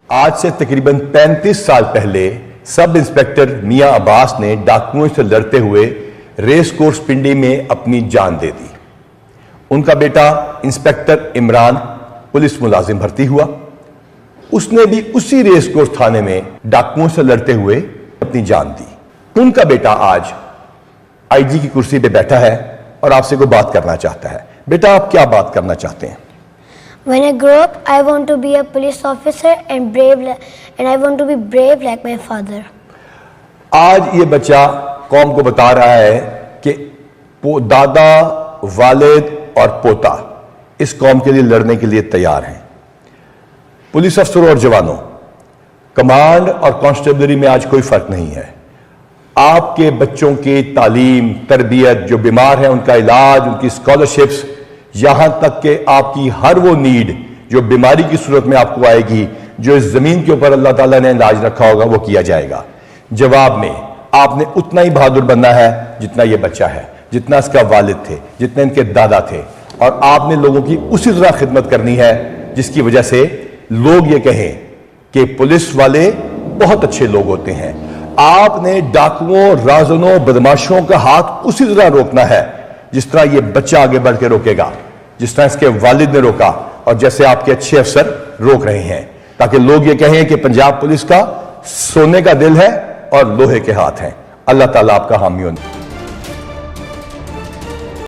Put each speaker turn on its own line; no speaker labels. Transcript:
آج سے تقریباً 35 سال پہلے سب انسپیکٹر میاں عباس نے ڈاکوؤں سے لڑتے ہوئے ریس کورس پنڈی میں اپنی جان دے دی۔ ان کا بیٹا انسپیکٹر عمران پولیس ملازم بھرتی ہوا۔ اس نے بھی اسی ریس کورس تھانے میں ڈاکوؤں سے لڑتے ہوئے اپنی جان دی۔ ان کا بیٹا آج آئی جی کی کرسی پہ بیٹھا ہے اور آپ سے کوئی بات کرنا چاہتا ہے۔ بیٹا آپ کیا بات کرنا چاہتے ہیں؟
When I grow up, I want to be a police officer and I want to be brave like my father.
آج یہ بچہ قوم کو بتا رہا ہے کہ دادا، والد اور پوتا اس قوم کے لیے لڑنے کے لیے تیار ہیں۔ پولیس افسروں اور جوانوں، کمانڈ اور کانسٹیبلری میں آج کوئی فرق نہیں ہے۔ آپ کے بچوں کی تعلیم، تربیت، جو بیمار ہیں ان کا علاج، ان کی اسکالرشپس، یہاں تک کہ آپ کی ہر وہ نیڈ جو بیماری کی صورت میں آپ کو آئے گی، جو اس زمین کے اوپر اللہ تعالیٰ نے علاج رکھا ہوگا، وہ کیا جائے گا۔ جواب میں آپ نے اتنا ہی بہادر بننا ہے جتنا یہ بچہ ہے، جتنا اس کا والد تھے، جتنے ان کے دادا تھے، اور آپ نے لوگوں کی اسی طرح خدمت کرنی ہے جس کی وجہ سے لوگ یہ کہیں کہ پولیس والے بہت اچھے لوگ ہوتے ہیں۔ آپ نے ڈاکوؤں، رازنوں، بدماشوں کا ہاتھ اسی طرح روکنا ہے جس طرح یہ بچہ آگے بڑھ کے روکے گا، جس طرح اس کے والد نے روکا اور جیسے آپ کے اچھے افسر روک رہے ہیں، تاکہ لوگ یہ کہیں کہ پنجاب پولیس کا سونے کا دل ہے اور لوہے کے ہاتھ ہیں۔ اللہ تعالیٰ آپ کا حامی ہو۔